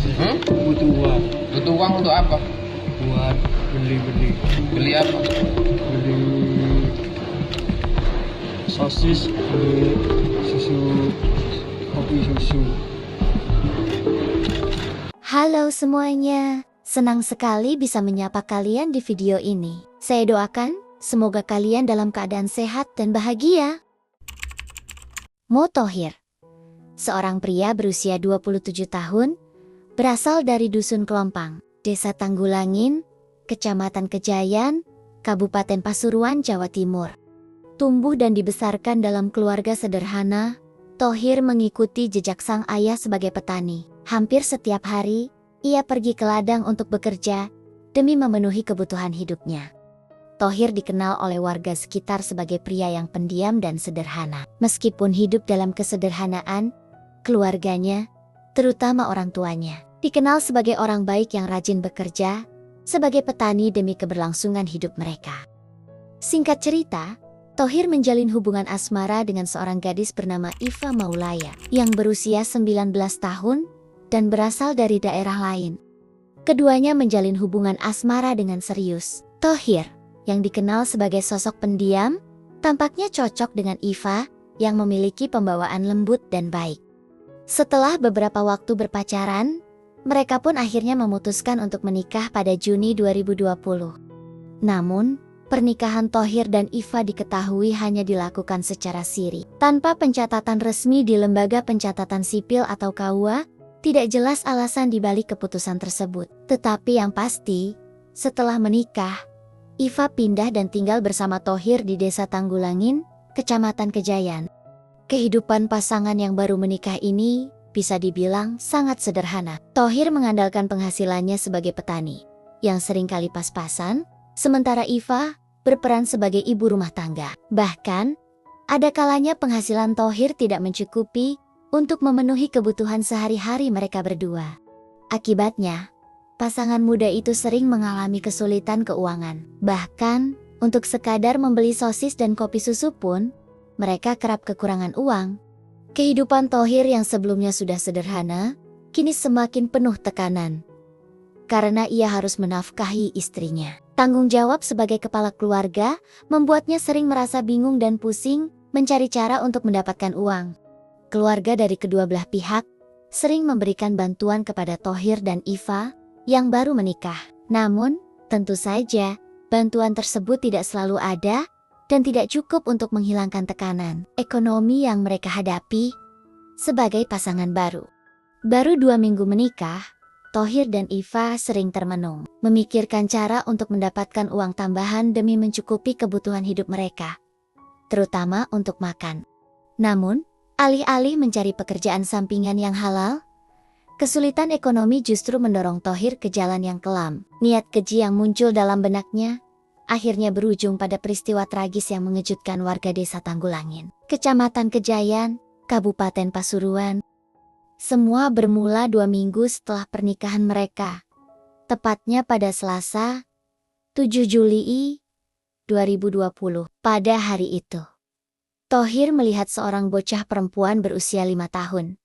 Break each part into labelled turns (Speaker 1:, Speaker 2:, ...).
Speaker 1: Hmm?
Speaker 2: Butuh uang.
Speaker 1: Butuh uang untuk apa?
Speaker 2: Buat beli-beli.
Speaker 1: Beli apa?
Speaker 2: Beli sosis, beli susu, kopi susu.
Speaker 3: Halo semuanya, senang sekali bisa menyapa kalian di video ini. Saya doakan, semoga kalian dalam keadaan sehat dan bahagia. Mo Thohir, seorang pria berusia 27 tahun, berasal dari Dusun Kelompang, Desa Tanggulangin, Kecamatan Kejayan, Kabupaten Pasuruan, Jawa Timur. Tumbuh dan dibesarkan dalam keluarga sederhana, Thohir mengikuti jejak sang ayah sebagai petani. Hampir setiap hari, ia pergi ke ladang untuk bekerja demi memenuhi kebutuhan hidupnya. Thohir dikenal oleh warga sekitar sebagai pria yang pendiam dan sederhana. Meskipun hidup dalam kesederhanaan, keluarganya, terutama orang tuanya, dikenal sebagai orang baik yang rajin bekerja sebagai petani demi keberlangsungan hidup mereka. Singkat cerita, Thohir menjalin hubungan asmara dengan seorang gadis bernama Iva Maulaya yang berusia 19 tahun dan berasal dari daerah lain. Keduanya menjalin hubungan asmara dengan serius. Thohir, yang dikenal sebagai sosok pendiam, tampaknya cocok dengan Iva yang memiliki pembawaan lembut dan baik. Setelah beberapa waktu berpacaran, mereka pun akhirnya memutuskan untuk menikah pada Juni 2020. Namun, pernikahan Thohir dan Iva diketahui hanya dilakukan secara siri, tanpa pencatatan resmi di Lembaga Pencatatan Sipil atau KUA. Tidak jelas alasan dibalik keputusan tersebut. Tetapi yang pasti, setelah menikah, Iva pindah dan tinggal bersama Thohir di Desa Tanggulangin, Kecamatan Kejayan. Kehidupan pasangan yang baru menikah ini bisa dibilang sangat sederhana. Thohir mengandalkan penghasilannya sebagai petani, yang seringkali pas-pasan, sementara Iva berperan sebagai ibu rumah tangga. Bahkan, ada kalanya penghasilan Thohir tidak mencukupi untuk memenuhi kebutuhan sehari-hari mereka berdua. Akibatnya, pasangan muda itu sering mengalami kesulitan keuangan. Bahkan, untuk sekadar membeli sosis dan kopi susu pun, mereka kerap kekurangan uang. Kehidupan Thohir yang sebelumnya sudah sederhana, kini semakin penuh tekanan. Karena ia harus menafkahi istrinya. Tanggung jawab sebagai kepala keluarga membuatnya sering merasa bingung dan pusing mencari cara untuk mendapatkan uang. Keluarga dari kedua belah pihak sering memberikan bantuan kepada Thohir dan Iva yang baru menikah. Namun, tentu saja bantuan tersebut tidak selalu ada dan tidak cukup untuk menghilangkan tekanan ekonomi yang mereka hadapi sebagai pasangan baru. Baru 2 minggu menikah, Thohir dan Iva sering termenung, memikirkan cara untuk mendapatkan uang tambahan demi mencukupi kebutuhan hidup mereka, terutama untuk makan. Namun, alih-alih mencari pekerjaan sampingan yang halal, kesulitan ekonomi justru mendorong Thohir ke jalan yang kelam. Niat keji yang muncul dalam benaknya akhirnya berujung pada peristiwa tragis yang mengejutkan warga Desa Tanggulangin, Kecamatan Kejayan, Kabupaten Pasuruan. Semua bermula 2 minggu setelah pernikahan mereka, tepatnya pada Selasa, 7 Juli 2020. Pada hari itu, Thohir melihat seorang bocah perempuan berusia 5 tahun,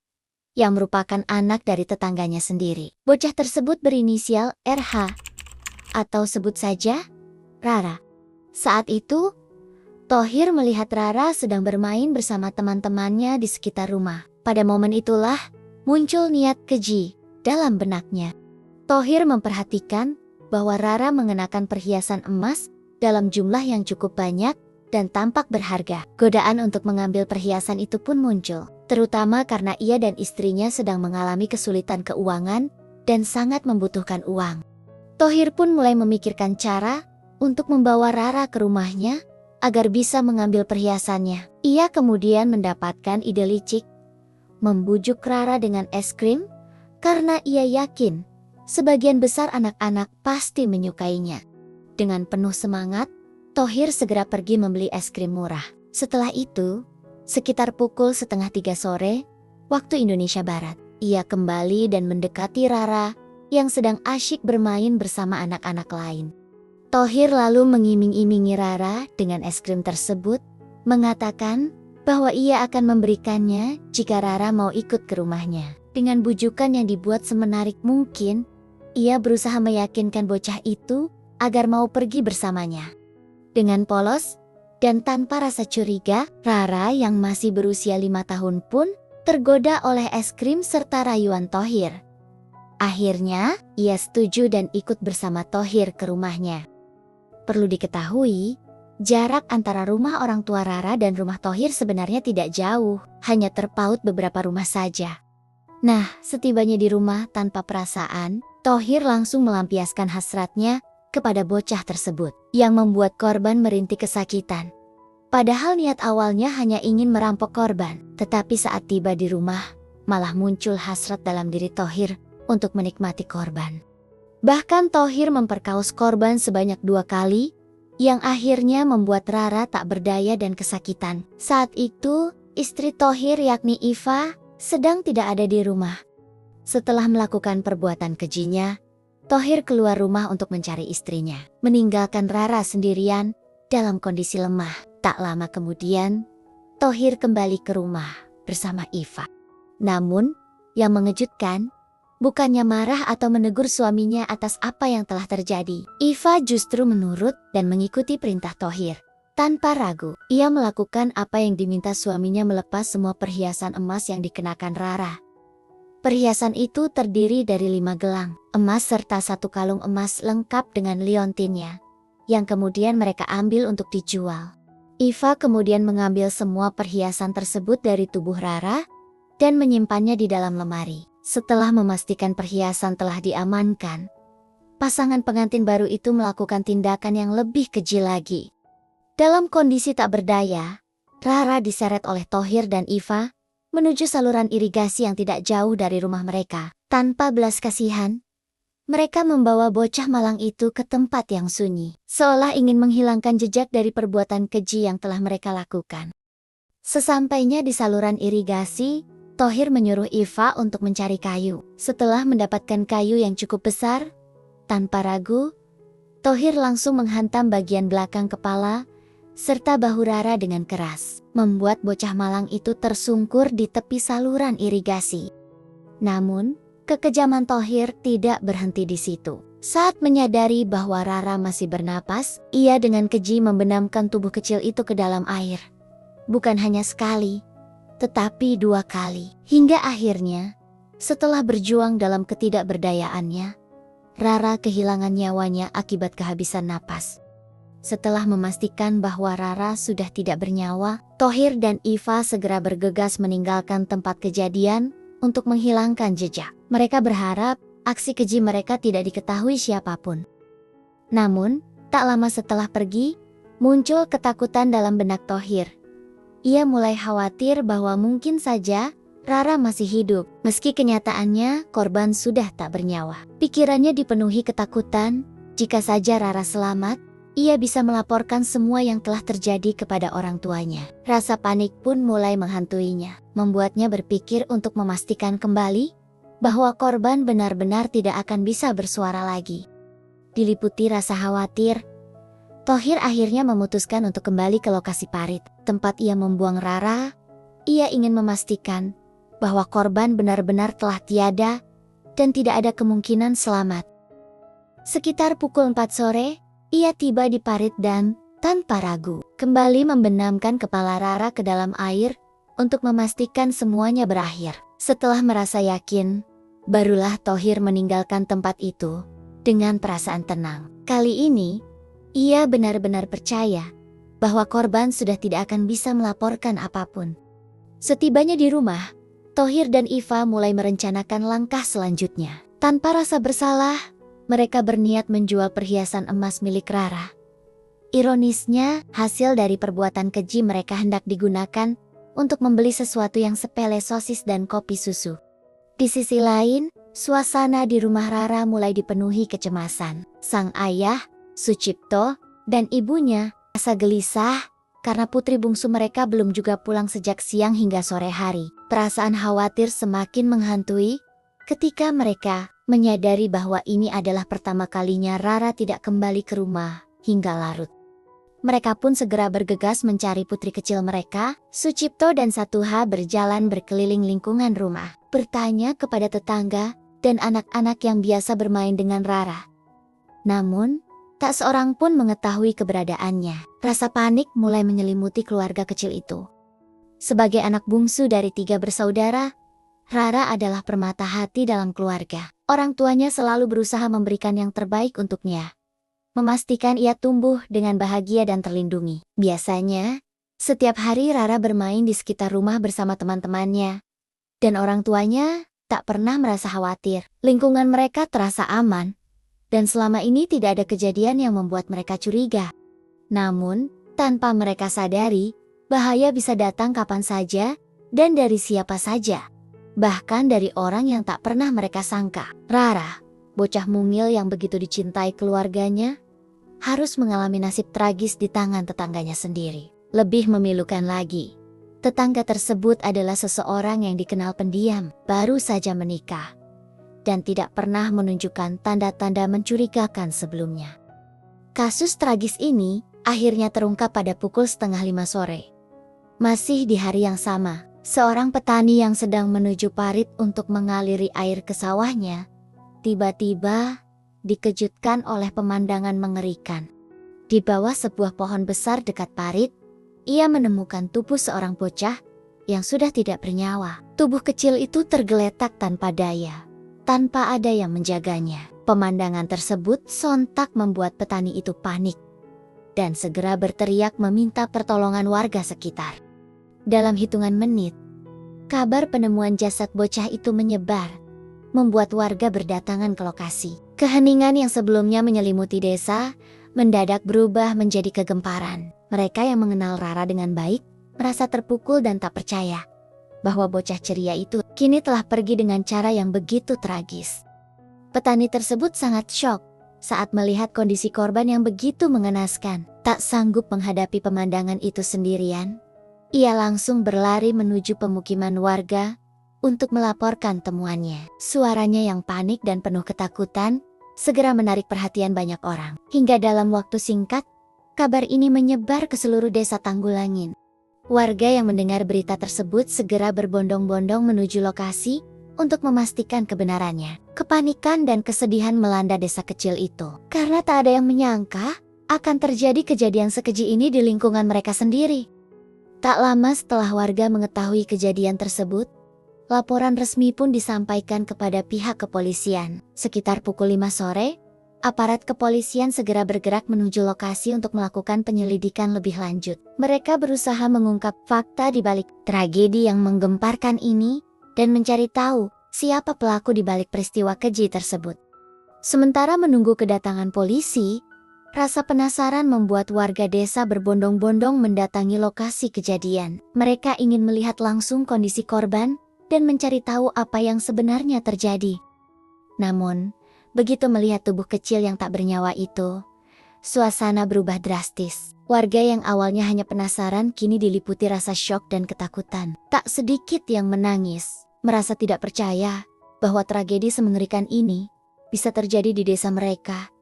Speaker 3: yang merupakan anak dari tetangganya sendiri. Bocah tersebut berinisial RH, atau sebut saja Rara. Saat itu, Thohir melihat Rara sedang bermain bersama teman-temannya di sekitar rumah. Pada momen itulah, muncul niat keji dalam benaknya. Thohir memperhatikan bahwa Rara mengenakan perhiasan emas dalam jumlah yang cukup banyak dan tampak berharga. Godaan untuk mengambil perhiasan itu pun muncul, terutama karena ia dan istrinya sedang mengalami kesulitan keuangan dan sangat membutuhkan uang. Thohir pun mulai memikirkan cara untuk membawa Rara ke rumahnya agar bisa mengambil perhiasannya. Ia kemudian mendapatkan ide licik, membujuk Rara dengan es krim karena ia yakin sebagian besar anak-anak pasti menyukainya. Dengan penuh semangat, Thohir segera pergi membeli es krim murah. Setelah itu, sekitar pukul 2:30 sore, waktu Indonesia Barat, ia kembali dan mendekati Rara yang sedang asyik bermain bersama anak-anak lain. Thohir lalu mengiming-imingi Rara dengan es krim tersebut, mengatakan bahwa ia akan memberikannya jika Rara mau ikut ke rumahnya. Dengan bujukan yang dibuat semenarik mungkin, ia berusaha meyakinkan bocah itu agar mau pergi bersamanya. Dengan polos dan tanpa rasa curiga, Rara yang masih berusia 5 tahun pun tergoda oleh es krim serta rayuan Thohir. Akhirnya, ia setuju dan ikut bersama Thohir ke rumahnya. Perlu diketahui, jarak antara rumah orang tua Rara dan rumah Thohir sebenarnya tidak jauh, hanya terpaut beberapa rumah saja. Nah, setibanya di rumah tanpa perasaan, Thohir langsung melampiaskan hasratnya kepada bocah tersebut, yang membuat korban merintih kesakitan. Padahal niat awalnya hanya ingin merampok korban, tetapi saat tiba di rumah, malah muncul hasrat dalam diri Thohir untuk menikmati korban. Bahkan Thohir memperkaos korban sebanyak 2 kali, yang akhirnya membuat Rara tak berdaya dan kesakitan. Saat itu, istri Thohir yakni Iva sedang tidak ada di rumah. Setelah melakukan perbuatan kejinya, Thohir keluar rumah untuk mencari istrinya, meninggalkan Rara sendirian dalam kondisi lemah. Tak lama kemudian, Thohir kembali ke rumah bersama Iva. Namun, yang mengejutkan, bukannya marah atau menegur suaminya atas apa yang telah terjadi. Iva justru menurut dan mengikuti perintah Thohir. Tanpa ragu, ia melakukan apa yang diminta suaminya, melepas semua perhiasan emas yang dikenakan Rara. Perhiasan itu terdiri dari 5 gelang emas serta 1 kalung emas lengkap dengan liontinnya, yang kemudian mereka ambil untuk dijual. Iva kemudian mengambil semua perhiasan tersebut dari tubuh Rara dan menyimpannya di dalam lemari. Setelah memastikan perhiasan telah diamankan, pasangan pengantin baru itu melakukan tindakan yang lebih keji lagi. Dalam kondisi tak berdaya, Rara diseret oleh Thohir dan Iva menuju saluran irigasi yang tidak jauh dari rumah mereka. Tanpa belas kasihan, mereka membawa bocah malang itu ke tempat yang sunyi, seolah ingin menghilangkan jejak dari perbuatan keji yang telah mereka lakukan. Sesampainya di saluran irigasi, Thohir menyuruh Iva untuk mencari kayu. Setelah mendapatkan kayu yang cukup besar, tanpa ragu, Thohir langsung menghantam bagian belakang kepala serta bahu Rara dengan keras, membuat bocah malang itu tersungkur di tepi saluran irigasi. Namun, kekejaman Thohir tidak berhenti di situ. Saat menyadari bahwa Rara masih bernapas, ia dengan keji membenamkan tubuh kecil itu ke dalam air. Bukan hanya sekali, tetapi 2 kali. Hingga akhirnya, setelah berjuang dalam ketidakberdayaannya, Rara kehilangan nyawanya akibat kehabisan napas. Setelah memastikan bahwa Rara sudah tidak bernyawa, Thohir dan Iva segera bergegas meninggalkan tempat kejadian untuk menghilangkan jejak. Mereka berharap aksi keji mereka tidak diketahui siapapun. Namun, tak lama setelah pergi, muncul ketakutan dalam benak Thohir. Ia mulai khawatir bahwa mungkin saja Rara masih hidup, meski kenyataannya korban sudah tak bernyawa. Pikirannya dipenuhi ketakutan, jika saja Rara selamat, ia bisa melaporkan semua yang telah terjadi kepada orang tuanya. Rasa panik pun mulai menghantuinya, membuatnya berpikir untuk memastikan kembali bahwa korban benar-benar tidak akan bisa bersuara lagi. Diliputi rasa khawatir, Thohir akhirnya memutuskan untuk kembali ke lokasi parit, tempat ia membuang Rara. Ia ingin memastikan bahwa korban benar-benar telah tiada dan tidak ada kemungkinan selamat. Sekitar pukul 4 sore, ia tiba di parit dan, tanpa ragu, kembali membenamkan kepala Rara ke dalam air untuk memastikan semuanya berakhir. Setelah merasa yakin, barulah Thohir meninggalkan tempat itu dengan perasaan tenang. Kali ini, ia benar-benar percaya bahwa korban sudah tidak akan bisa melaporkan apapun. Setibanya di rumah, Thohir dan Iva mulai merencanakan langkah selanjutnya. Tanpa rasa bersalah, mereka berniat menjual perhiasan emas milik Rara. Ironisnya, hasil dari perbuatan keji mereka hendak digunakan untuk membeli sesuatu yang sepele, sosis dan kopi susu. Di sisi lain, suasana di rumah Rara mulai dipenuhi kecemasan. Sang ayah, Sucipto, dan ibunya merasa gelisah karena putri bungsu mereka belum juga pulang sejak siang hingga sore hari. Perasaan khawatir semakin menghantui ketika mereka menyadari bahwa ini adalah pertama kalinya Rara tidak kembali ke rumah hingga larut. Mereka pun segera bergegas mencari putri kecil mereka. Sucipto dan Satuha berjalan berkeliling lingkungan rumah, bertanya kepada tetangga dan anak-anak yang biasa bermain dengan Rara. Namun, tak seorang pun mengetahui keberadaannya. Rasa panik mulai menyelimuti keluarga kecil itu. Sebagai anak bungsu dari 3 bersaudara, Rara adalah permata hati dalam keluarga. Orang tuanya selalu berusaha memberikan yang terbaik untuknya, memastikan ia tumbuh dengan bahagia dan terlindungi. Biasanya, setiap hari Rara bermain di sekitar rumah bersama teman-temannya, dan orang tuanya tak pernah merasa khawatir. Lingkungan mereka terasa aman, dan selama ini tidak ada kejadian yang membuat mereka curiga. Namun, tanpa mereka sadari, bahaya bisa datang kapan saja, dan dari siapa saja. Bahkan dari orang yang tak pernah mereka sangka. Rara, bocah mungil yang begitu dicintai keluarganya, harus mengalami nasib tragis di tangan tetangganya sendiri. Lebih memilukan lagi, tetangga tersebut adalah seseorang yang dikenal pendiam, baru saja menikah, dan tidak pernah menunjukkan tanda-tanda mencurigakan sebelumnya. Kasus tragis ini akhirnya terungkap pada pukul 4:30 sore. Masih di hari yang sama, seorang petani yang sedang menuju parit untuk mengaliri air ke sawahnya, tiba-tiba dikejutkan oleh pemandangan mengerikan. Di bawah sebuah pohon besar dekat parit, ia menemukan tubuh seorang bocah yang sudah tidak bernyawa. Tubuh kecil itu tergeletak tanpa daya, tanpa ada yang menjaganya. Pemandangan tersebut sontak membuat petani itu panik dan segera berteriak meminta pertolongan warga sekitar. Dalam hitungan menit, kabar penemuan jasad bocah itu menyebar, membuat warga berdatangan ke lokasi. Keheningan yang sebelumnya menyelimuti desa mendadak berubah menjadi kegemparan. Mereka yang mengenal Rara dengan baik merasa terpukul dan tak percaya bahwa bocah ceria itu kini telah pergi dengan cara yang begitu tragis. Petani tersebut sangat syok saat melihat kondisi korban yang begitu mengenaskan. Tak sanggup menghadapi pemandangan itu sendirian, ia langsung berlari menuju pemukiman warga untuk melaporkan temuannya. Suaranya yang panik dan penuh ketakutan segera menarik perhatian banyak orang. Hingga dalam waktu singkat, kabar ini menyebar ke seluruh desa Tanggulangin. Warga yang mendengar berita tersebut segera berbondong-bondong menuju lokasi untuk memastikan kebenarannya. Kepanikan dan kesedihan melanda desa kecil itu, karena tak ada yang menyangka akan terjadi kejadian sekeji ini di lingkungan mereka sendiri. Tak lama setelah warga mengetahui kejadian tersebut, laporan resmi pun disampaikan kepada pihak kepolisian. Sekitar pukul 5 sore, aparat kepolisian segera bergerak menuju lokasi untuk melakukan penyelidikan lebih lanjut. Mereka berusaha mengungkap fakta di balik tragedi yang menggemparkan ini dan mencari tahu siapa pelaku di balik peristiwa keji tersebut. Sementara menunggu kedatangan polisi, rasa penasaran membuat warga desa berbondong-bondong mendatangi lokasi kejadian. Mereka ingin melihat langsung kondisi korban dan mencari tahu apa yang sebenarnya terjadi. Namun, begitu melihat tubuh kecil yang tak bernyawa itu, suasana berubah drastis. Warga yang awalnya hanya penasaran kini diliputi rasa syok dan ketakutan. Tak sedikit yang menangis, merasa tidak percaya bahwa tragedi semengerikan ini bisa terjadi di desa mereka.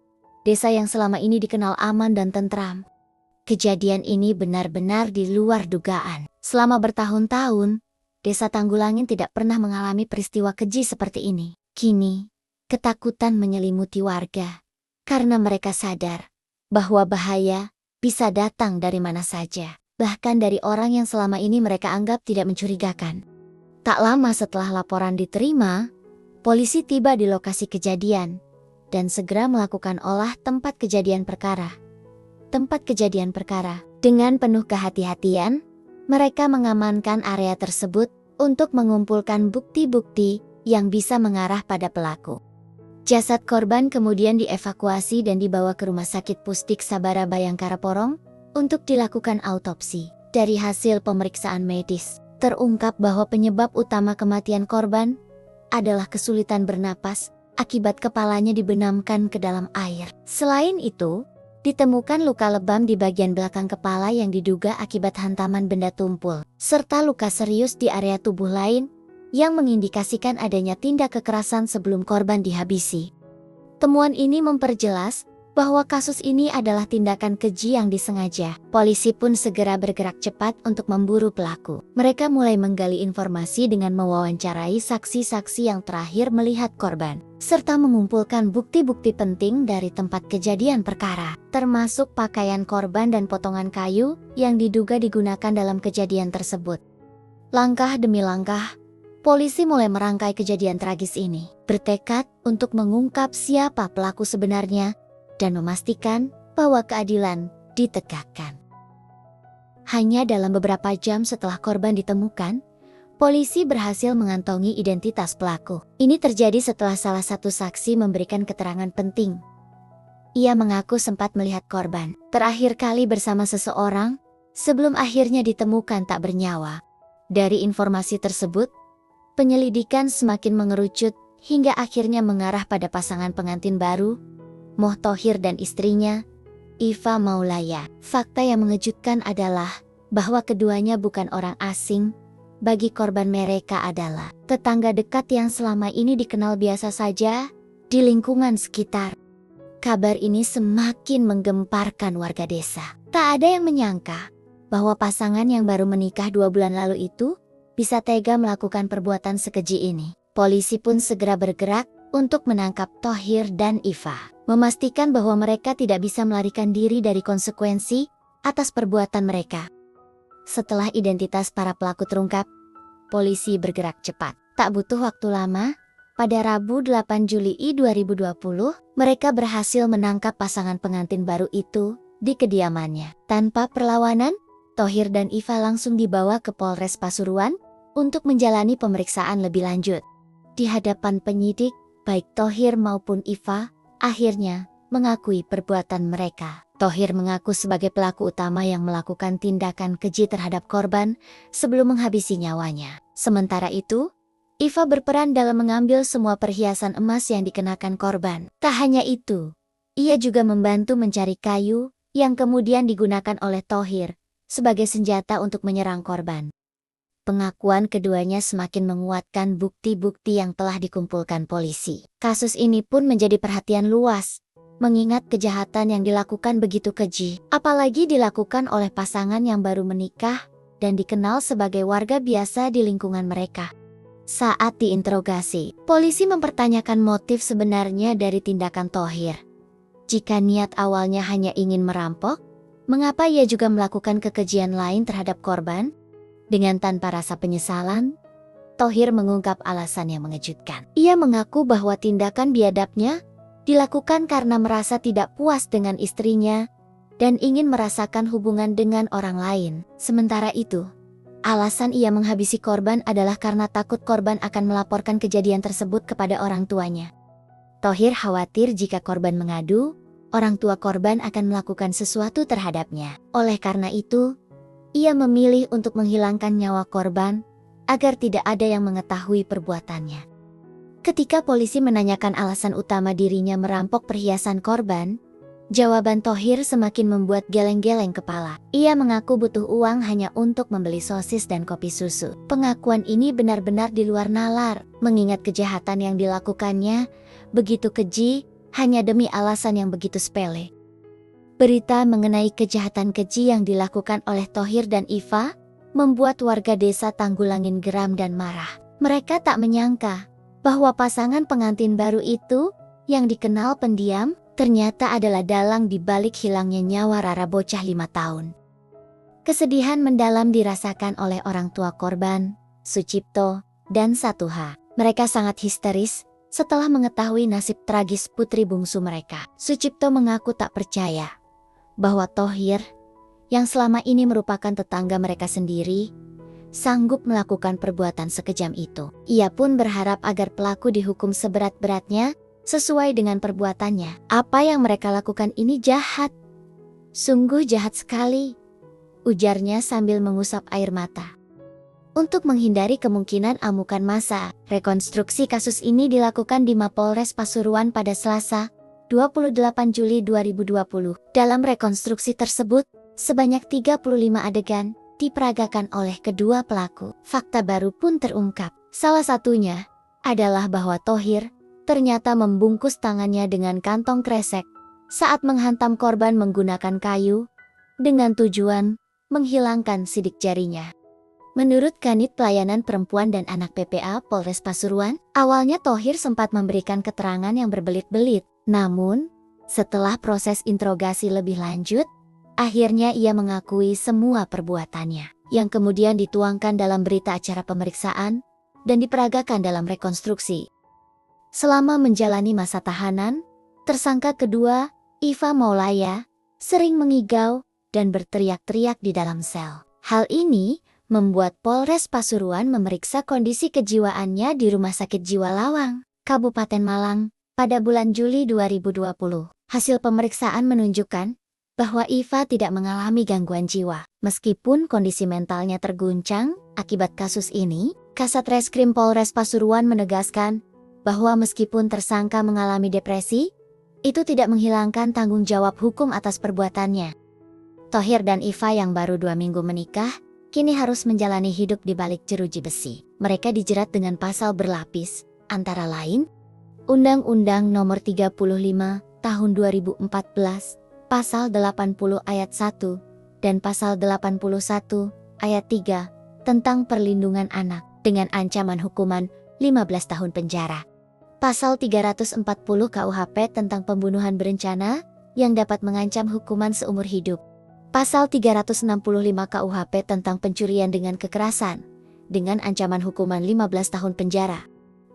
Speaker 3: Desa yang selama ini dikenal aman dan tentram. Kejadian ini benar-benar di luar dugaan. Selama bertahun-tahun, Desa Tanggulangin tidak pernah mengalami peristiwa keji seperti ini. Kini, ketakutan menyelimuti warga karena mereka sadar bahwa bahaya bisa datang dari mana saja, bahkan dari orang yang selama ini mereka anggap tidak mencurigakan. Tak lama setelah laporan diterima, polisi tiba di lokasi kejadian dan segera melakukan olah tempat kejadian perkara. Dengan penuh kehati-hatian, mereka mengamankan area tersebut untuk mengumpulkan bukti-bukti yang bisa mengarah pada pelaku. Jasad korban kemudian dievakuasi dan dibawa ke Rumah Sakit Pusdik Sabara Bayangkara Porong untuk dilakukan autopsi. Dari hasil pemeriksaan medis, terungkap bahwa penyebab utama kematian korban adalah kesulitan bernapas akibat kepalanya dibenamkan ke dalam air. Selain itu, ditemukan luka lebam di bagian belakang kepala yang diduga akibat hantaman benda tumpul, serta luka serius di area tubuh lain yang mengindikasikan adanya tindak kekerasan sebelum korban dihabisi. Temuan ini memperjelas bahwa kasus ini adalah tindakan keji yang disengaja. Polisi pun segera bergerak cepat untuk memburu pelaku. Mereka mulai menggali informasi dengan mewawancarai saksi-saksi yang terakhir melihat korban, serta mengumpulkan bukti-bukti penting dari tempat kejadian perkara, termasuk pakaian korban dan potongan kayu yang diduga digunakan dalam kejadian tersebut. Langkah demi langkah, polisi mulai merangkai kejadian tragis ini, bertekad untuk mengungkap siapa pelaku sebenarnya dan memastikan bahwa keadilan ditegakkan. Hanya dalam beberapa jam setelah korban ditemukan, polisi berhasil mengantongi identitas pelaku. Ini terjadi setelah salah satu saksi memberikan keterangan penting. Ia mengaku sempat melihat korban terakhir kali bersama seseorang sebelum akhirnya ditemukan tak bernyawa. Dari informasi tersebut, penyelidikan semakin mengerucut hingga akhirnya mengarah pada pasangan pengantin baru, Moh Thohir dan istrinya, Iva Maulaya. Fakta yang mengejutkan adalah bahwa keduanya bukan orang asing. Bagi korban, mereka adalah tetangga dekat yang selama ini dikenal biasa saja di lingkungan sekitar. Kabar ini semakin menggemparkan warga desa. Tak ada yang menyangka bahwa pasangan yang baru menikah 2 bulan lalu itu bisa tega melakukan perbuatan sekeji ini. Polisi pun segera bergerak untuk menangkap Thohir dan Iva, memastikan bahwa mereka tidak bisa melarikan diri dari konsekuensi atas perbuatan mereka. Setelah identitas para pelaku terungkap, polisi bergerak cepat. Tak butuh waktu lama, pada Rabu 8 Juli 2020, mereka berhasil menangkap pasangan pengantin baru itu di kediamannya. Tanpa perlawanan, Thohir dan Iva langsung dibawa ke Polres Pasuruan untuk menjalani pemeriksaan lebih lanjut. Di hadapan penyidik, baik Thohir maupun Iva akhirnya mengakui perbuatan mereka. Thohir mengaku sebagai pelaku utama yang melakukan tindakan keji terhadap korban sebelum menghabisi nyawanya. Sementara itu, Iva berperan dalam mengambil semua perhiasan emas yang dikenakan korban. Tak hanya itu, ia juga membantu mencari kayu yang kemudian digunakan oleh Thohir sebagai senjata untuk menyerang korban. Pengakuan keduanya semakin menguatkan bukti-bukti yang telah dikumpulkan polisi. Kasus ini pun menjadi perhatian luas, mengingat kejahatan yang dilakukan begitu keji, apalagi dilakukan oleh pasangan yang baru menikah dan dikenal sebagai warga biasa di lingkungan mereka. Saat diinterogasi, polisi mempertanyakan motif sebenarnya dari tindakan Thohir. Jika niat awalnya hanya ingin merampok, mengapa ia juga melakukan kekejian lain terhadap korban? Dengan tanpa rasa penyesalan, Thohir mengungkap alasan yang mengejutkan. Ia mengaku bahwa tindakan biadabnya dilakukan karena merasa tidak puas dengan istrinya dan ingin merasakan hubungan dengan orang lain. Sementara itu, alasan ia menghabisi korban adalah karena takut korban akan melaporkan kejadian tersebut kepada orang tuanya. Thohir khawatir jika korban mengadu, orang tua korban akan melakukan sesuatu terhadapnya. Oleh karena itu, ia memilih untuk menghilangkan nyawa korban agar tidak ada yang mengetahui perbuatannya. Ketika polisi menanyakan alasan utama dirinya merampok perhiasan korban, jawaban Thohir semakin membuat geleng-geleng kepala. Ia mengaku butuh uang hanya untuk membeli sosis dan kopi susu. Pengakuan ini benar-benar di luar nalar, mengingat kejahatan yang dilakukannya begitu keji hanya demi alasan yang begitu sepele. Berita mengenai kejahatan keji yang dilakukan oleh Thohir dan Iva membuat warga desa Tanggulangin geram dan marah. Mereka tak menyangka bahwa pasangan pengantin baru itu yang dikenal pendiam ternyata adalah dalang di balik hilangnya nyawa Rara bocah 5 tahun. Kesedihan mendalam dirasakan oleh orang tua korban, Sucipto dan Satuha. Mereka sangat histeris setelah mengetahui nasib tragis putri bungsu mereka. Sucipto mengaku tak percaya bahwa Thohir, yang selama ini merupakan tetangga mereka sendiri, sanggup melakukan perbuatan sekejam itu. Ia pun berharap agar pelaku dihukum seberat-beratnya sesuai dengan perbuatannya. Apa yang mereka lakukan ini jahat. Sungguh jahat sekali, ujarnya sambil mengusap air mata. Untuk menghindari kemungkinan amukan massa, rekonstruksi kasus ini dilakukan di Mapolres Pasuruan pada Selasa, 28 Juli 2020. Dalam rekonstruksi tersebut, sebanyak 35 adegan diperagakan oleh kedua pelaku. Fakta baru pun terungkap. Salah satunya adalah bahwa Thohir ternyata membungkus tangannya dengan kantong kresek saat menghantam korban menggunakan kayu dengan tujuan menghilangkan sidik jarinya. Menurut Kanit Pelayanan Perempuan dan Anak PPA Polres Pasuruan, awalnya Thohir sempat memberikan keterangan yang berbelit-belit. Namun, setelah proses interogasi lebih lanjut, akhirnya ia mengakui semua perbuatannya, yang kemudian dituangkan dalam berita acara pemeriksaan dan diperagakan dalam rekonstruksi. Selama menjalani masa tahanan, tersangka kedua, Iva Maulaya, sering mengigau dan berteriak-teriak di dalam sel. Hal ini membuat Polres Pasuruan memeriksa kondisi kejiwaannya di Rumah Sakit Jiwa Lawang, Kabupaten Malang, pada bulan Juli 2020. Hasil pemeriksaan menunjukkan bahwa Iva tidak mengalami gangguan jiwa. Meskipun kondisi mentalnya terguncang akibat kasus ini, Kasat Reskrim Polres Pasuruan menegaskan bahwa meskipun tersangka mengalami depresi, itu tidak menghilangkan tanggung jawab hukum atas perbuatannya. Thohir dan Iva yang baru 2 minggu menikah, kini harus menjalani hidup di balik jeruji besi. Mereka dijerat dengan pasal berlapis, antara lain, Undang-Undang Nomor 35 Tahun 2014, Pasal 80 Ayat 1, dan Pasal 81 Ayat 3, tentang perlindungan anak, dengan ancaman hukuman 15 tahun penjara. Pasal 340 KUHP tentang pembunuhan berencana, yang dapat mengancam hukuman seumur hidup. Pasal 365 KUHP tentang pencurian dengan kekerasan, dengan ancaman hukuman 15 tahun penjara.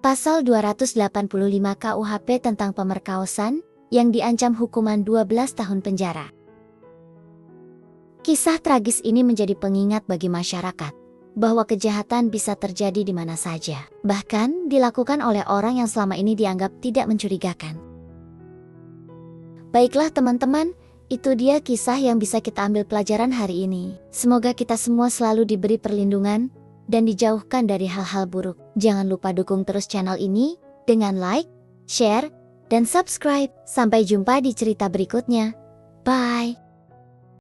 Speaker 3: Pasal 285 KUHP tentang pemerkosaan, yang diancam hukuman 12 tahun penjara. Kisah tragis ini menjadi pengingat bagi masyarakat, bahwa kejahatan bisa terjadi di mana saja, bahkan dilakukan oleh orang yang selama ini dianggap tidak mencurigakan. Baiklah teman-teman, itu dia kisah yang bisa kita ambil pelajaran hari ini. Semoga kita semua selalu diberi perlindungan dan dijauhkan dari hal-hal buruk. Jangan lupa dukung terus channel ini dengan like, share, dan subscribe. Sampai jumpa di cerita berikutnya. Bye!